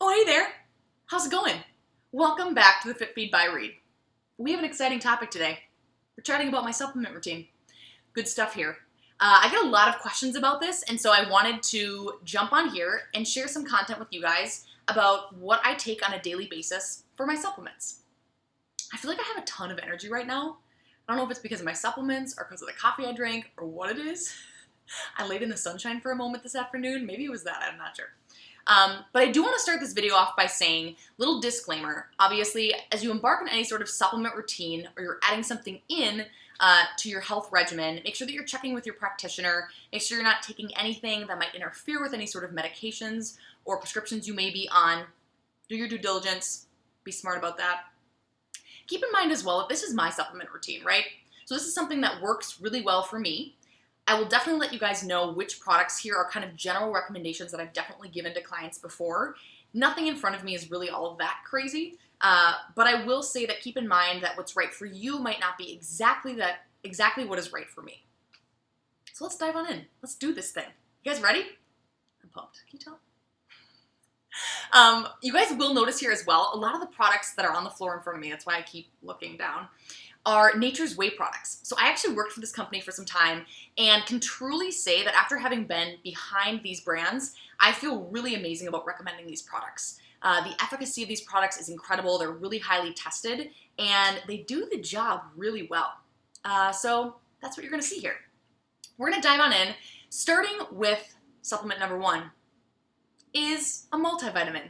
Oh, hey there. How's it going? Welcome back to the Fit Feed by Reed. We have an exciting topic today. We're chatting about my supplement routine. Good stuff here. I get a lot of questions about this, and so I wanted to jump on here and share some content with you guys about what I take on a daily basis for my supplements. I feel like I have a ton of energy right now. I don't know if it's because of my supplements or because of the coffee I drank or what it is. I laid in the sunshine for a moment this afternoon. Maybe it was that, I'm not sure. But I do want to start this video off by saying, little disclaimer, obviously, as you embark on any sort of supplement routine or you're adding something in to your health regimen, make sure that you're checking with your practitioner, make sure you're not taking anything that might interfere with any sort of medications or prescriptions you may be on. Do your due diligence, be smart about that. Keep in mind as well that this is my supplement routine, right? So this is something that works really well for me. I will definitely let you guys know which products here are kind of general recommendations that I've definitely given to clients before. Nothing in front of me is really all of that crazy, but I will say that keep in mind that what's right for you might not be exactly what is right for me. So let's dive on in. Let's do this thing. You guys ready? I'm pumped. Can you tell? You guys will notice here as well, a lot of the products that are on the floor in front of me, that's why I keep looking down, are Nature's Way products. So I actually worked for this company for some time and can truly say that after having been behind these brands, I feel really amazing about recommending these products. The efficacy of these products is incredible. They're really highly tested and they do the job really well. So that's what you're gonna see here. We're gonna dive on in, starting with supplement number 1 is a multivitamin.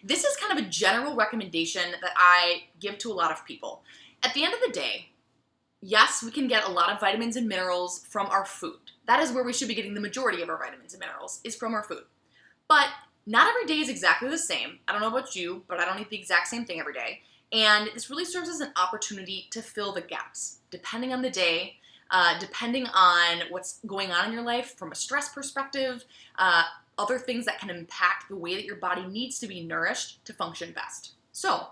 This is kind of a general recommendation that I give to a lot of people. At the end of the day, yes, we can get a lot of vitamins and minerals from our food. That is where we should be getting the majority of our vitamins and minerals, is from our food. But not every day is exactly the same. I don't know about you, but I don't eat the exact same thing every day. And this really serves as an opportunity to fill the gaps, depending on the day, depending on what's going on in your life from a stress perspective, other things that can impact the way that your body needs to be nourished to function best. So,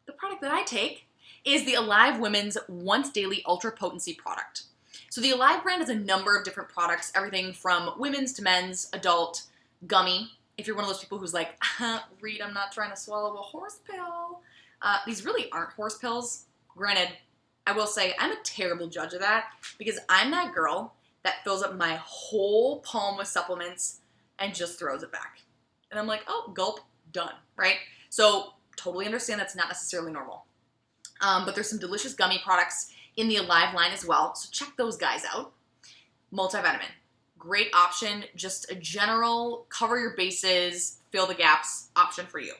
the product that I take is the Alive Women's Once Daily Ultra Potency product. So the Alive brand has a number of different products, everything from women's to men's, adult, gummy. If you're one of those people who's like, Reed, I'm not trying to swallow a horse pill. These really aren't horse pills. Granted, I will say I'm a terrible judge of that because I'm that girl that fills up my whole palm with supplements and just throws it back. And I'm like, oh, gulp, done, right? So totally understand that's not necessarily normal. But there's some delicious gummy products in the Alive line as well, so check those guys out. Multivitamin, great option, just a general cover your bases, fill the gaps option for you.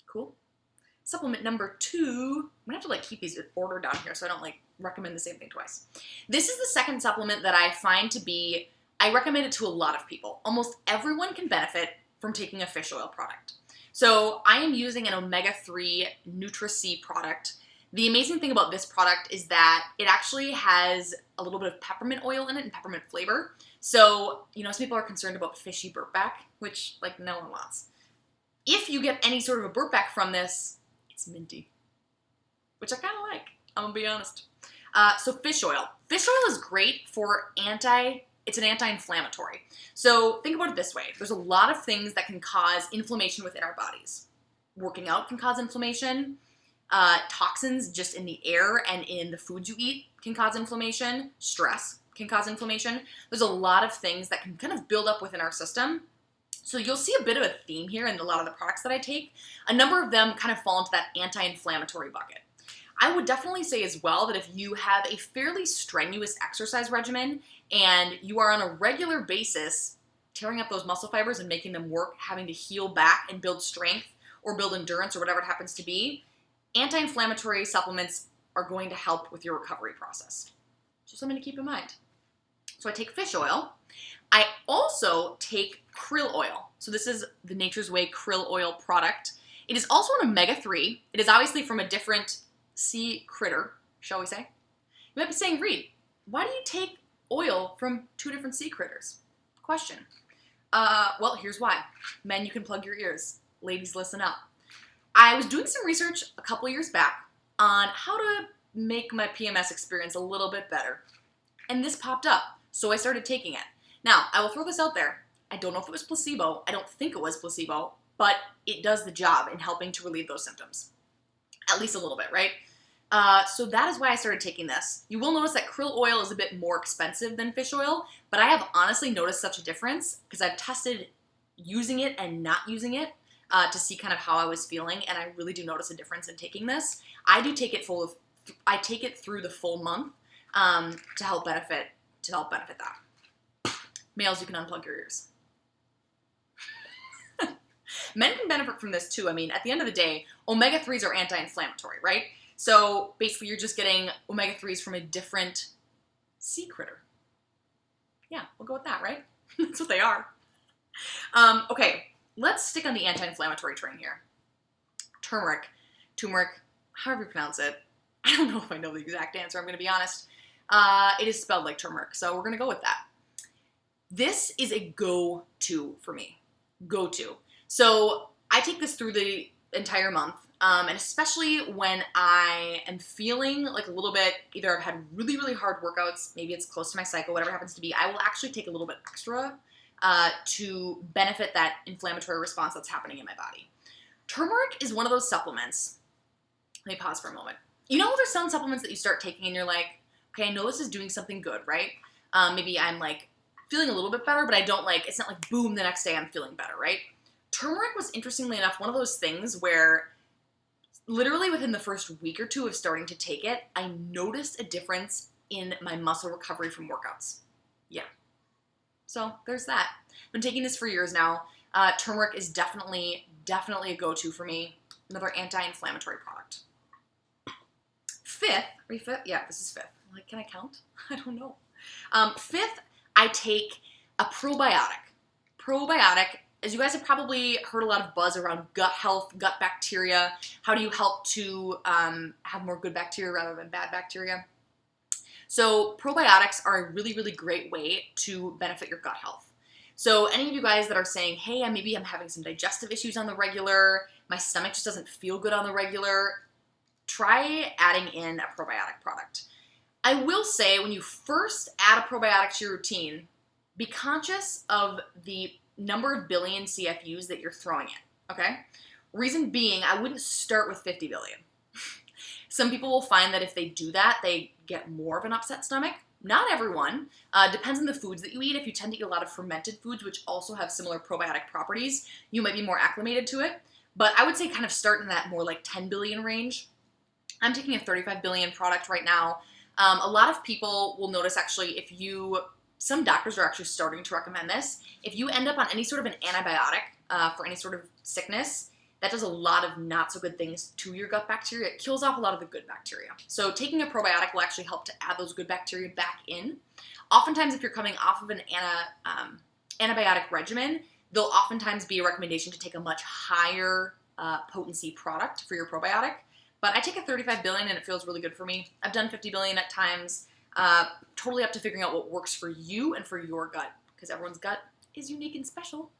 Cool. Supplement number 2, I'm gonna have to keep these in order down here so I don't recommend the same thing twice. This is the second supplement that I find to be, I recommend it to a lot of people. Almost everyone can benefit from taking a fish oil product. So I am using an omega-3 NutraSea product. The amazing thing about this product is that it actually has a little bit of peppermint oil in it and peppermint flavor. So, some people are concerned about fishy burp back, which no one wants. If you get any sort of a burp back from this, it's minty, which I kind of like, I'm gonna be honest. So fish oil. Fish oil is great for it's an anti-inflammatory. So think about it this way. There's a lot of things that can cause inflammation within our bodies. Working out can cause inflammation. Toxins just in the air and in the foods you eat can cause inflammation. Stress can cause inflammation. There's a lot of things that can kind of build up within our system. So you'll see a bit of a theme here in a lot of the products that I take. A number of them kind of fall into that anti-inflammatory bucket. I would definitely say as well that if you have a fairly strenuous exercise regimen and you are on a regular basis tearing up those muscle fibers and making them work, having to heal back and build strength or build endurance or whatever it happens to be, anti-inflammatory supplements are going to help with your recovery process. So something to keep in mind. So I take fish oil. I also take krill oil. So this is the Nature's Way Krill Oil product. It is also an omega-3. It is obviously from a different sea critter, shall we say. You might be saying, Reed, why do you take oil from 2 different sea critters? Question. Well, here's why. Men, you can plug your ears. Ladies, listen up. I was doing some research a couple years back on how to make my PMS experience a little bit better. And this popped up, so I started taking it. Now, I will throw this out there. I don't know if it was placebo. I don't think it was placebo. but it does the job in helping to relieve those symptoms. At least a little bit, right? So that is why I started taking this. You will notice that krill oil is a bit more expensive than fish oil, but I have honestly noticed such a difference because I've tested using it and not using it to see kind of how I was feeling, and I really do notice a difference in taking this. I do take it I take it through the full month to help benefit that. Males, you can unplug your ears. Men can benefit from this too. I mean, at the end of the day, omega-3s are anti-inflammatory, right? So basically you're just getting omega-3s from a different sea critter. Yeah, we'll go with that, right? That's what they are. Okay, let's stick on the anti-inflammatory train here. Turmeric, however you pronounce it. I don't know if I know the exact answer, I'm going to be honest. It is spelled like turmeric, so we're going to go with that. This is a go-to for me. Go-to. So I take this through the entire month, and especially when I am feeling like a little bit, either I've had really, really hard workouts, maybe it's close to my cycle, whatever it happens to be, I will actually take a little bit extra to benefit that inflammatory response that's happening in my body. Turmeric is one of those supplements. Let me pause for a moment. You know, there's some supplements that you start taking and you're like, okay, I know this is doing something good, right? Maybe I'm like feeling a little bit better, but I don't like, it's not like boom, the next day I'm feeling better, right? Turmeric was, interestingly enough, one of those things where literally within the first week or two of starting to take it, I noticed a difference in my muscle recovery from workouts. Yeah. So there's that. I've been taking this for years now. Turmeric is definitely a go-to for me. Another anti-inflammatory product. Fifth, are you fifth? Yeah, this is fifth. Like, can I count? I don't know. Fifth, I take a probiotic. Probiotic, as you guys have probably heard a lot of buzz around gut health, gut bacteria. How do you help to have more good bacteria rather than bad bacteria? So probiotics are a really, really great way to benefit your gut health. So any of you guys that are saying, hey, maybe I'm having some digestive issues on the regular, my stomach just doesn't feel good on the regular, try adding in a probiotic product. I will say, when you first add a probiotic to your routine, be conscious of the number of billion CFUs that you're throwing in, okay? Reason being, I wouldn't start with 50 billion. Some people will find that if they do that, they get more of an upset stomach. Not everyone. Depends on the foods that you eat. If you tend to eat a lot of fermented foods, which also have similar probiotic properties, you might be more acclimated to it. But I would say kind of start in that more like 10 billion range. I'm taking a 35 billion product right now. A lot of people will notice, actually, some doctors are actually starting to recommend this. If you end up on any sort of an antibiotic for any sort of sickness, that does a lot of not so good things to your gut bacteria. It kills off a lot of the good bacteria. So taking a probiotic will actually help to add those good bacteria back in. Oftentimes, if you're coming off of an antibiotic regimen, there'll oftentimes be a recommendation to take a much higher potency product for your probiotic. But I take a 35 billion and it feels really good for me. I've done 50 billion at times. Totally up to figuring out what works for you and for your gut, because everyone's gut is unique and special.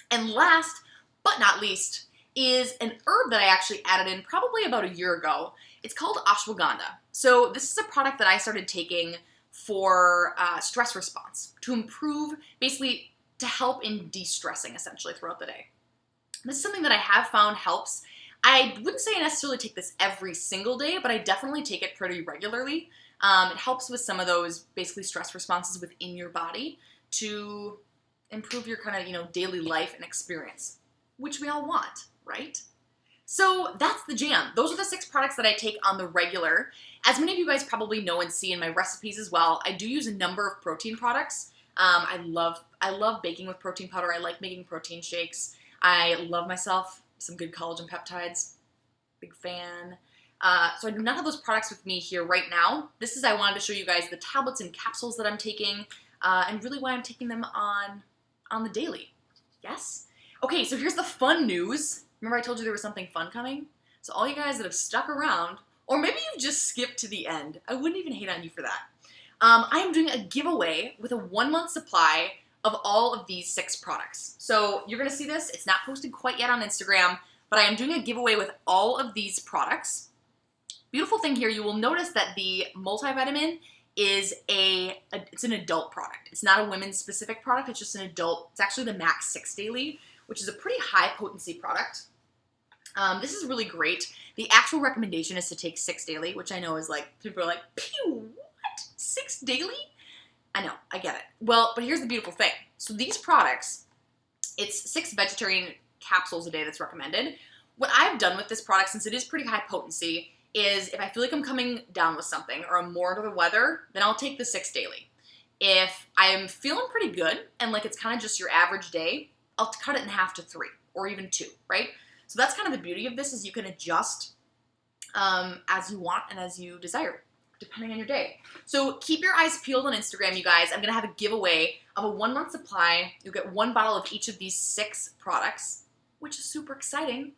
And last but not least is an herb that I actually added in probably about a year ago. It's called ashwagandha. So this is a product that I started taking for stress response, to improve, basically to help in de-stressing essentially throughout the day. This is something that I have found helps. I wouldn't say I necessarily take this every single day, but I definitely take it pretty regularly. It helps with some of those basically stress responses within your body to improve your kind of, daily life and experience, which we all want, right? So that's the jam. Those are the 6 products that I take on the regular. As many of you guys probably know and see in my recipes as well, I do use a number of protein products. I love baking with protein powder. I like making protein shakes. I love myself some good collagen peptides. Big fan. So I do not have those products with me here right now. I wanted to show you guys the tablets and capsules that I'm taking, and really why I'm taking them on the daily. Yes? Okay, so here's the fun news. Remember I told you there was something fun coming? So all you guys that have stuck around, or maybe you've just skipped to the end, I wouldn't even hate on you for that. I am doing a giveaway with a 1-month supply of all of these 6 products. So you're gonna see this. It's not posted quite yet on Instagram, but I am doing a giveaway with all of these products. Beautiful thing here, you will notice that the multivitamin is it's an adult product. It's not a women's specific product, it's just an adult. It's actually the Max 6 Daily, which is a pretty high potency product. This is really great. The actual recommendation is to take 6 daily, which I know is like, people are like, pew, what? 6 daily? I know, I get it. Well, but here's the beautiful thing. So these products, it's 6 vegetarian capsules a day that's recommended. What I've done with this product, since it is pretty high potency, is if I feel like I'm coming down with something or I'm more under the weather, then I'll take the 6 daily. If I'm feeling pretty good and like it's kind of just your average day, I'll cut it in half to 3 or even 2, right? So that's kind of the beauty of this, is you can adjust as you want and as you desire, depending on your day. So keep your eyes peeled on Instagram, you guys. I'm going to have a giveaway of a 1-month supply. You'll get 1 bottle of each of these 6 products, which is super exciting.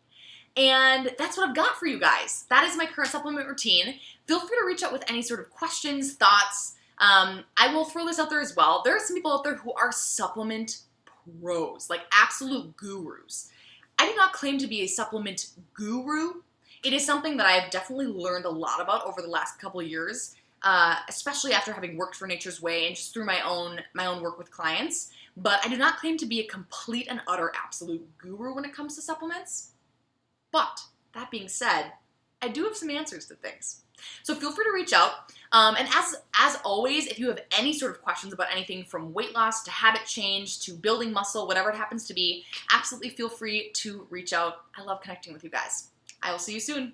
And that's what I've got for you guys. That is my current supplement routine. Feel free to reach out with any sort of questions, thoughts. I will throw this out there as well. There are some people out there who are supplement pros, like absolute gurus. I do not claim to be a supplement guru. It is something that I've definitely learned a lot about over the last couple of years, especially after having worked for Nature's Way and just through my own work with clients. But I do not claim to be a complete and utter absolute guru when it comes to supplements. But that being said, I do have some answers to things. So feel free to reach out. And as always, if you have any sort of questions about anything from weight loss to habit change to building muscle, whatever it happens to be, absolutely feel free to reach out. I love connecting with you guys. I will see you soon.